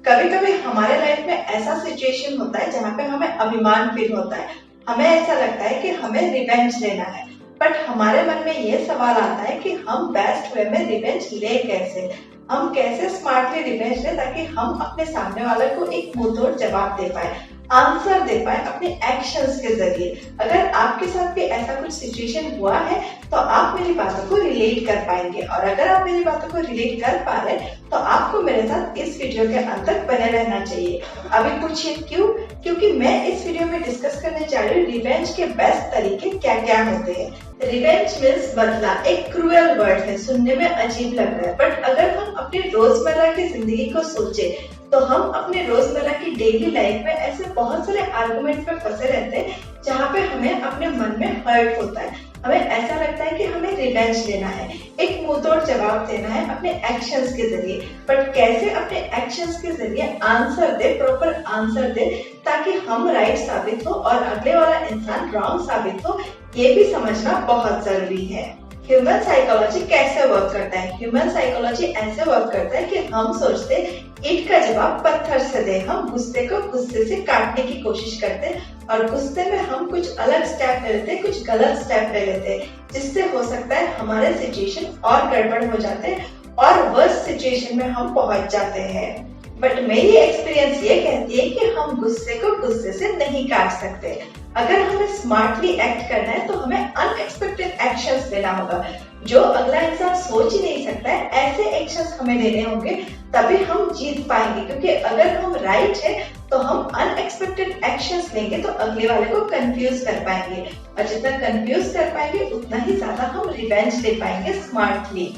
कभी कभी हमारे लाइफ में ऐसा सिचुएशन होता है जहाँ पे हमें अभिमान फील होता है। हमें ऐसा लगता है कि हमें रिवेंज लेना है। बट हमारे मन में ये सवाल आता है कि हम बेस्ट वे में रिवेंज ले कैसे, हम कैसे स्मार्टली रिवेंज ले ताकि हम अपने सामने वाले को एक मुंहतोड़ जवाब दे पाए, आंसर दे पाए अपने एक्शंस के जरिए। अगर आपके साथ भी ऐसा कुछ सिचुएशन हुआ है तो आप मेरी बातों को रिलेट कर पाएंगे, और अगर आप मेरी बातों को रिलेट कर पा रहे हैं तो आपको मेरे साथ इस वीडियो के अंत तक बने रहना चाहिए। अभी पूछिए क्यों? क्योंकि मैं इस वीडियो में डिस्कस करने जा रही हूँ रिवेंज के बेस्ट तरीके क्या क्या होते हैं। रिवेंज मीन्स बदला, एक क्रूएल वर्ड है, सुनने में अजीब लग रहा है, बट अगर हम अपनी रोजमर्रा की जिंदगी को सोचे तो हम अपने रोजमर्रा की डेली लाइफ में ऐसे बहुत सारे आर्गुमेंट में फंसे रहते हैं जहाँ पे हमें अपने मन में हर्ट होता है। हमें ऐसा लगता है कि हमें रिवेंज लेना है, एक मुंहतोड़ जवाब देना है अपने एक्शंस के जरिए। बट कैसे अपने एक्शंस के जरिए आंसर दे, प्रॉपर आंसर दे, ताकि हम राइट साबित हो और अगले वाला इंसान रॉन्ग साबित हो, ये भी समझना बहुत जरूरी है। ह्यूमन साइकोलॉजी कैसे वर्क करता है? ह्यूमन साइकोलॉजी ऐसे वर्क करता है कि हम सोचते ईंट का जवाब पत्थर से दे, हम गुस्से को गुस्से से काटने की कोशिश करते हैं और गुस्से में हम कुछ अलग स्टेप ले लेते हैं, कुछ गलत स्टेप ले लेते हैं, जिससे हो सकता है हमारे सिचुएशन और गड़बड़ हो जाते हैं और वर्स्ट सिचुएशन में हम पहुंच जाते हैं। बट मेरी एक्सपीरियंस ये कहती है कि हम गुस्से को गुस्से से नहीं काट सकते। अगर हमें स्मार्टली एक्ट करना है तो हमें अनएक्सपेक्टेड एक्शंस लेना होगा, जो अगला इंसान सोच ही नहीं सकता है, ऐसे एक्शंस हमें लेने होंगे, तभी हम जीत पाएंगे। क्योंकि अगर हम राइट है तो हम अनएक्सपेक्टेड एक्शंस लेंगे तो अगले वाले को कंफ्यूज कर पाएंगे, और जितना कंफ्यूज कर पाएंगे उतना ही ज्यादा हम रिवेंज ले पाएंगे स्मार्टली।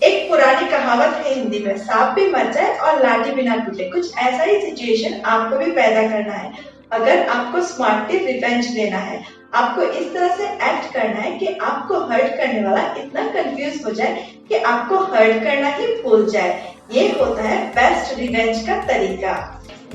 एक पुरानी कहावत है हिंदी में, सांप भी मर जाए और लाठी भी ना टूटे। कुछ ऐसा ही सिचुएशन आपको भी पैदा करना है। अगर आपको स्मार्टली रिवेंज लेना है, आपको इस तरह से एक्ट करना है कि आपको हर्ट करने वाला इतना कंफ्यूज हो जाए कि आपको हर्ट करना ही भूल जाए। ये होता है बेस्ट रिवेंज का तरीका।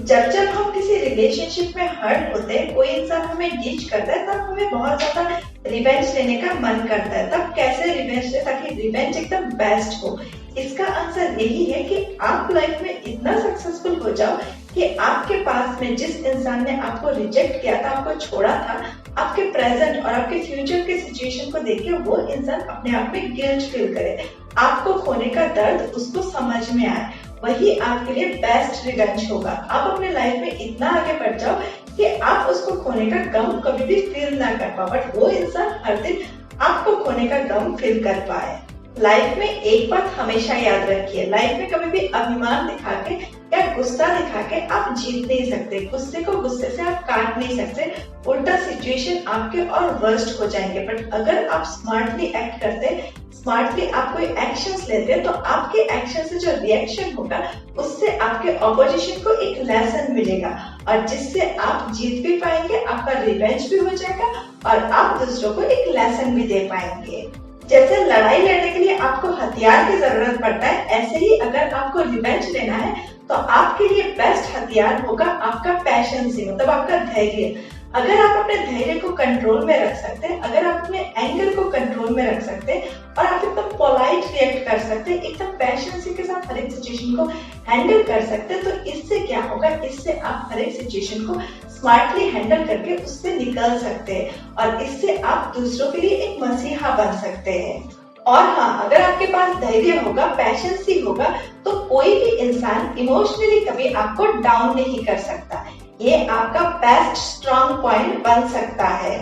जब जब हम किसी रिलेशनशिप में हर्ट होते हैं, कोई इंसान हमें डीच करता है, तब हमें बहुत ज्यादा रिवेंज लेने का मन करता है। तब कैसे रिवेंज ले ताकि रिवेंज एकदम बेस्ट हो? इसका आंसर यही है कि आप लाइफ में इतना सक्सेसफुल हो जाओ कि आपके पास में जिस इंसान ने आपको रिजेक्ट किया था, आपको छोड़ा था, आपके प्रेजेंट और आपके फ्यूचर के सिचुएशन को देख के वो इंसान अपने आप में गिल्ट फील करे, आपको खोने का दर्द उसको समझ में आए। वही आपके लिए बेस्ट रिवेंज होगा। आप अपने लाइफ में इतना आगे बढ़ जाओ कि आप उसको खोने का गम कभी भी फील ना कर पाओ, बट वो इंसान हर दिन आपको खोने का गम फील कर पाए। लाइफ में एक बात हमेशा याद रखिए, लाइफ में कभी भी अभिमान दिखा के या गुस्सा दिखा के आप जीत नहीं सकते। गुस्से को गुस्से से आप काट नहीं सकते, उल्टा सिचुएशन आपके और वर्स्ट हो जाएंगे। बट अगर आप स्मार्टली एक्ट करते, स्मार्टली आप कोई एक्शंस लेते हैं, तो आपके एक्शन से जो रिएक्शन होगा उससे आपके ऑपोजिशन को एक लेसन मिलेगा, और जिससे आप जीत भी पाएंगे, आपका रिवेंज भी हो जाएगा और आप दूसरों को एक लेसन भी दे पाएंगे। जैसे लड़ाई लड़ने के लिए आपको हथियार की जरूरत पड़ता है, ऐसे ही अगर आपको रिवेंज लेना है तो आपके लिए बेस्ट हथियार होगा आपका पैशन, मतलब आपका धैर्य। अगर आप अपने धैर्य को कंट्रोल में रख सकते हैं, अगर आप अपने एंगर को कंट्रोल में रख सकते हैं और आप एकदम पोलाइट रिएक्ट कर सकते हैं, एकदम पैशन के साथ हर एक सिचुएशन को हैंडल कर सकते हैं, तो इससे क्या होगा? इससे आप हर एक सिचुएशन को स्मार्टली हैंडल करके उससे निकल सकते हैं, और इससे आप दूसरों के लिए एक मसीहा बन सकते हैं। और हाँ, अगर आपके पास धैर्य होगा, पैशंस ही होगा, तो कोई भी इंसान इमोशनली कभी आपको डाउन नहीं कर सकता। ये आपका बेस्ट स्ट्रॉन्ग पॉइंट बन सकता है।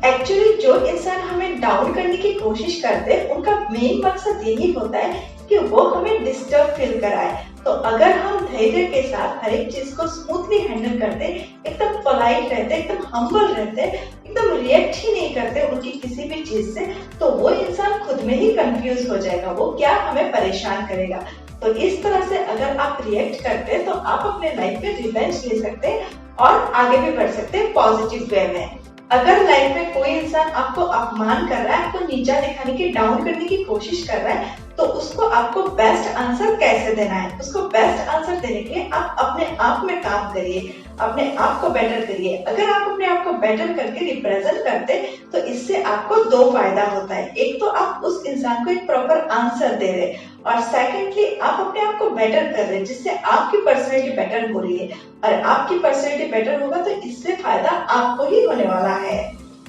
एक्चुअली जो इंसान हमें डाउन करने की कोशिश करते हैं, उनका मेन मकसद यही होता है कि वो हमें डिस्टर्ब फील कराए। तो अगर हम धैर्य के साथ हर एक चीज को स्मूथली हैंडल करते, एकदम पोलाइट रहते, एकदम हम्बल रहते, एकदम रिएक्ट ही नहीं करते उनकी किसी भी चीज से, तो वो इंसान खुद में ही कंफ्यूज हो जाएगा, वो क्या हमें परेशान करेगा। तो इस तरह से अगर आप रिएक्ट करते हैं तो आप अपने लाइफ में रिवेंज ले सकते हैं और आगे भी बढ़ सकते हैं पॉजिटिव वे में। अगर लाइफ में कोई इंसान आपको अपमान कर रहा है, आपको नीचा दिखाने की, डाउन करने की कोशिश कर रहा है, तो तो उसको आपको बेस्ट आंसर कैसे देना है। उसको बेस्ट आंसर देने के लिए आप अपने आप में काम करिए, अपने आप को बेटर करिए। अगर आप अपने आप को बेटर करके रिप्रेजेंट करते तो इससे आपको दो फायदा होता है। एक तो आप उस इंसान को एक प्रॉपर आंसर दे रहे, और सेकेंडली आप अपने आप को बेटर कर रहे हैं, जिससे आपकी पर्सनैलिटी बेटर हो रही है। और आपकी पर्सनैलिटी बेटर होगा तो इससे फायदा आपको ही होने वाला है।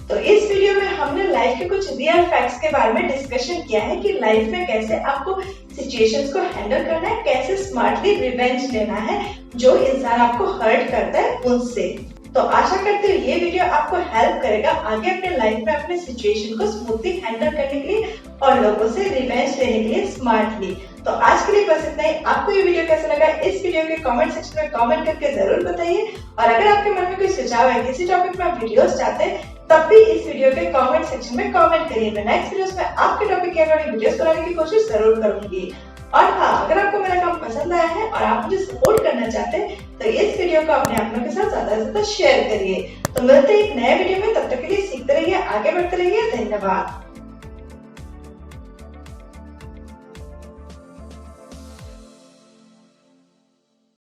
तो इस वीडियो में हमने लाइफ के कुछ रियल फैक्ट्स के बारे में डिस्कशन किया है कि लाइफ में कैसे आपको सिचुएशंस को हैंडल करना है, कैसे स्मार्टली रिवेंज लेना है जो इंसान आपको हर्ट करता है उनसे। तो आशा करती हूँ ये वीडियो आपको हेल्प करेगा आगे अपने लाइफ में अपने सिचुएशन को स्मूथली हैंडल करने के लिए और लोगों से रिवेंज लेने के लिए स्मार्टली। तो आज के लिए बस इतना ही। आपको ये वीडियो कैसा लगा इस वीडियो के कमेंट सेक्शन में कमेंट करके जरूर बताइए। और अगर आपके मन में कोई सुझाव है, किसी टॉपिक में आप वीडियोस चाहते हैं, तब भी इस वीडियो के कमेंट सेक्शन में कमेंट करिए। मैं नेक्स्ट वीडियोस में आपके टॉपिक के अकॉर्डिंग वीडियोस बनाने की कोशिश जरूर करूंगी। और हाँ, अगर आपको मेरा काम पसंद आया है और आप मुझे सपोर्ट करना चाहते हैं तो इस वीडियो को अपने अपनों के साथ ज्यादा से ज्यादा शेयर करिए। तो मिलते हैं एक नए वीडियो में, तब तक के लिए सीखते रहिए, आगे बढ़ते रहिए। धन्यवाद।